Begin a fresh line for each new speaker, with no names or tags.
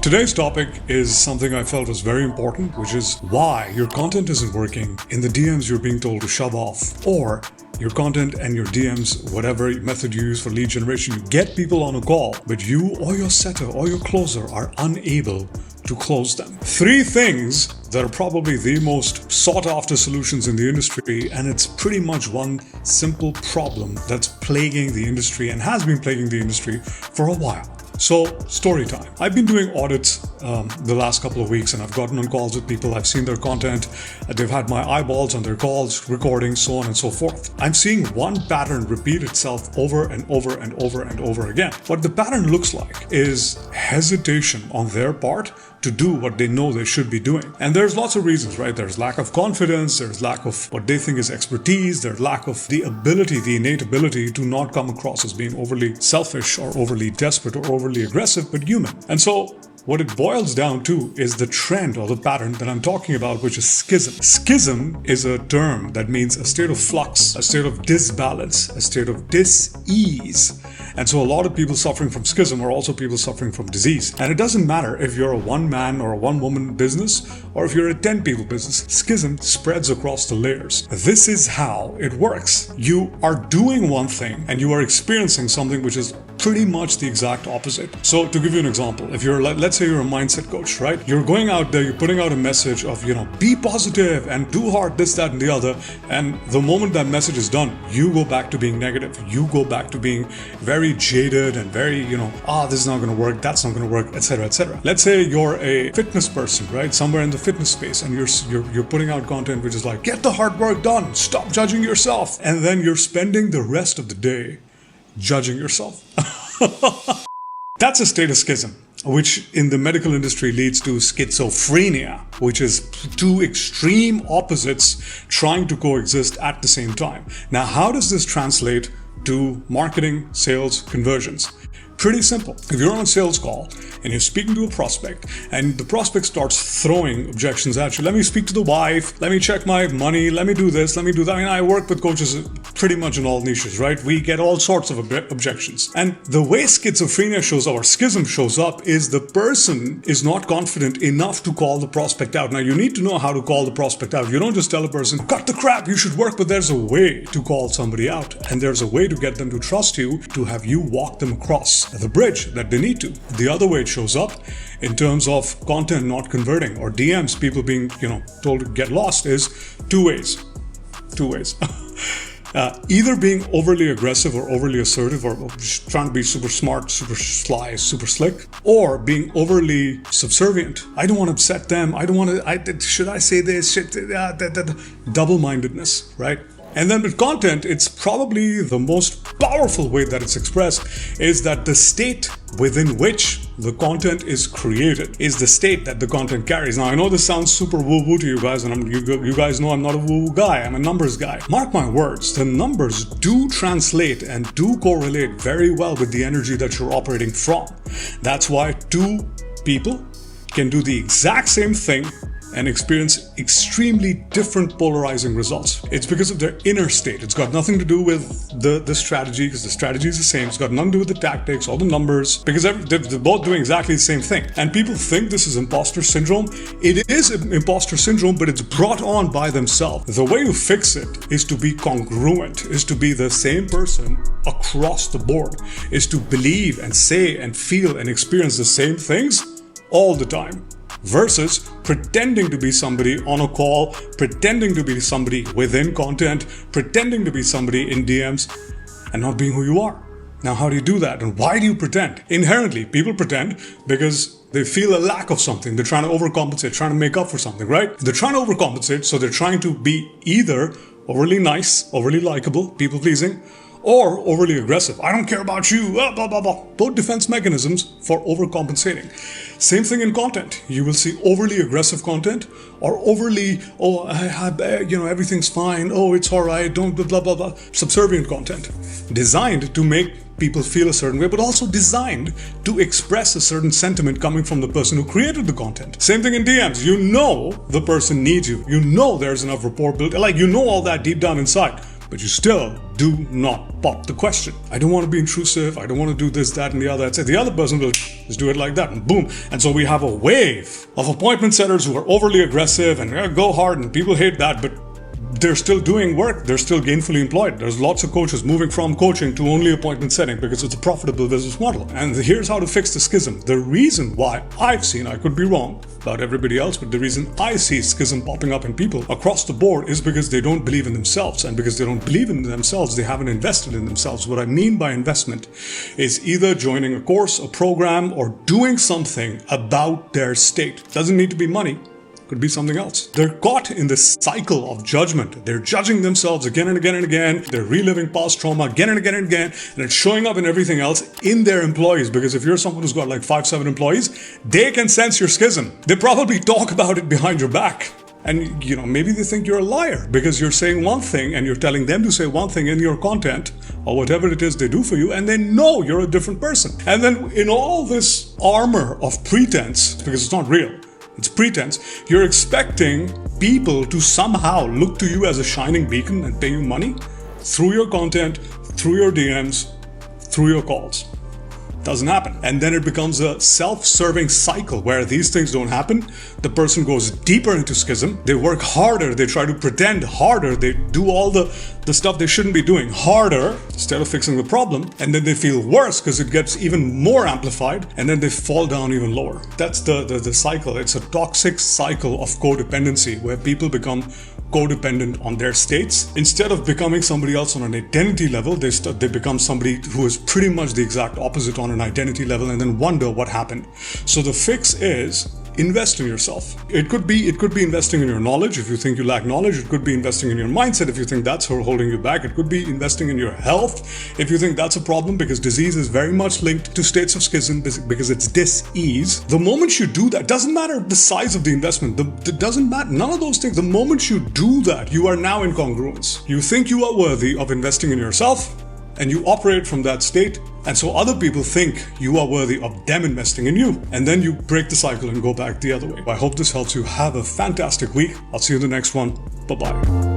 Today's topic is something I felt was very important, which is why your content isn't working in the DMs you're being told to shove off, or your content and your DMs, whatever method you use for lead generation, you get people on a call, but you or your setter or your closer are unable to close them. 3 things that are probably the most sought after solutions in the industry, and it's pretty much one simple problem that's plaguing the industry and has been plaguing the industry for a while. So, story time. I've been doing audits the last couple of weeks, and I've gotten on calls with people. I've seen their content. They've had my eyeballs on their calls, recordings, so on and so forth. I'm seeing one pattern repeat itself over and over and over and over again. What the pattern looks like is hesitation on their part to do what they know they should be doing. And there's lots of reasons, right? There's lack of confidence, there's lack of what they think is expertise, there's lack of the ability, the innate ability to not come across as being overly selfish or overly desperate or overly aggressive, but human. And so what it boils down to is the trend or the pattern that I'm talking about, which is schism. Schism is a term that means a state of flux, a state of disbalance, a state of dis-ease. And so a lot of people suffering from schism are also people suffering from disease. And it doesn't matter if you're a one-man or a one-woman business, or if you're a 10-people business. Schism spreads across the layers. This is how it works. You are doing one thing and you are experiencing something which is pretty much the exact opposite. So to give you an example, if you're, let's say you're a mindset coach, right? You're going out there, you're putting out a message of, be positive and do hard, this, that, and the other. And the moment that message is done, you go back to being negative. You go back to being very jaded and very, this is not going to work, that's not going to work, etc., etc. Let's say you're a fitness person, right? Somewhere in the fitness space, and you're putting out content which is like, get the hard work done, stop judging yourself. And then you're spending the rest of the day judging yourself. That's a state of schism, which in the medical industry leads to schizophrenia, which is 2 extreme opposites trying to coexist at the same time. Now, how does this translate to marketing, sales, conversions? Pretty simple. If you're on a sales call and you're speaking to a prospect and the prospect starts throwing objections at you, let me speak to the wife, let me check my money, let me do this, let me do that. I mean, I work with coaches pretty much in all niches, right? We get all sorts of objections. And the way schizophrenia shows up, or schism shows up, is the person is not confident enough to call the prospect out. Now, you need to know how to call the prospect out. You don't just tell a person, cut the crap, you should work, but there's a way to call somebody out. And there's a way to get them to trust you, to have you walk them across the bridge that they need to. The other way it shows up in terms of content not converting or DMs, people being, told to get lost, is 2 ways. 2 ways. Either being overly aggressive or overly assertive or trying to be super smart, super sly, super slick, or being overly subservient. I don't want to upset them. I don't want to, should I say this? Double-mindedness, right? And then with content, it's probably the most powerful way that it's expressed is that the state within which the content is created is the state that the content carries. Now, I know this sounds super woo-woo to you guys, and you guys know I'm not a woo-woo guy, I'm a numbers guy. Mark my words, the numbers do translate and do correlate very well with the energy that you're operating from. That's why 2 people can do the exact same thing and experience extremely different polarizing results. It's because of their inner state. It's got nothing to do with the strategy, because the strategy is the same. It's got nothing to do with the tactics or the numbers, because they're both doing exactly the same thing. And people think this is imposter syndrome. It is imposter syndrome, but it's brought on by themselves. The way to fix it is to be congruent, is to be the same person across the board, is to believe and say and feel and experience the same things all the time. Versus pretending to be somebody on a call, pretending to be somebody within content, pretending to be somebody in DMs, and not being who you are. Now, how do you do that? And why do you pretend? Inherently, people pretend because they feel a lack of something. They're trying to overcompensate, trying to make up for something, right? They're trying to overcompensate, so they're trying to be either overly nice, overly likable, people-pleasing, or overly aggressive. I don't care about you, blah, blah, blah, blah. Both defense mechanisms for overcompensating. Same thing in content. You will see overly aggressive content or overly, everything's fine, it's all right, don't blah, blah, blah. Subservient content. Designed to make people feel a certain way, but also designed to express a certain sentiment coming from the person who created the content. Same thing in DMs. You know the person needs you. You know there's enough rapport built. All that deep down inside. but you still do not pop the question. I don't want to be intrusive. I don't want to do this, that, and the other. I'd say the other person will just do it like that, and boom. And so we have a wave of appointment setters who are overly aggressive and go hard, and people hate that, but they're still doing work. They're still gainfully employed. There's lots of coaches moving from coaching to only appointment setting because it's a profitable business model. And here's how to fix the schism. The reason why I've seen, I could be wrong about everybody else, but the reason I see schism popping up in people across the board is because they don't believe in themselves. And because they don't believe in themselves, they haven't invested in themselves. What I mean by investment is either joining a course, a program, or doing something about their state. Doesn't need to be money. Could be something else. They're caught in this cycle of judgment. They're judging themselves again and again and again. They're reliving past trauma again and again and again. And it's showing up in everything else in their employees. Because if you're someone who's got like 5-7 employees, they can sense your schism. They probably talk about it behind your back. And, maybe they think you're a liar because you're saying one thing and you're telling them to say one thing in your content or whatever it is they do for you, and they know you're a different person. And then in all this armor of pretense, because it's not real, it's pretense, you're expecting people to somehow look to you as a shining beacon and pay you money through your content, through your DMs, through your calls. Doesn't happen. And then it becomes a self-serving cycle where these things don't happen. The person goes deeper into schism. They work harder. They try to pretend harder. They do all the stuff they shouldn't be doing harder instead of fixing the problem. And then they feel worse because it gets even more amplified. And then they fall down even lower. That's the cycle. It's a toxic cycle of codependency where people become codependent on their states. Instead of becoming somebody else on an identity level, they become somebody who is pretty much the exact opposite on an identity level, and then wonder what happened. So the fix is invest in yourself. It could be investing in your knowledge if you think you lack knowledge. It could be investing in your mindset if you think that's holding you back. It could be investing in your health if you think that's a problem, because disease is very much linked to states of schism because it's dis-ease. The moment you do that, doesn't matter the size of the investment, it doesn't matter, none of those things. The moment you do that, you are now in congruence. You think you are worthy of investing in yourself, and you operate from that state, and so other people think you are worthy of them investing in you, and then you break the cycle and go back the other way. I hope this helps you. Have a fantastic week. I'll see you in the next one. Bye-bye.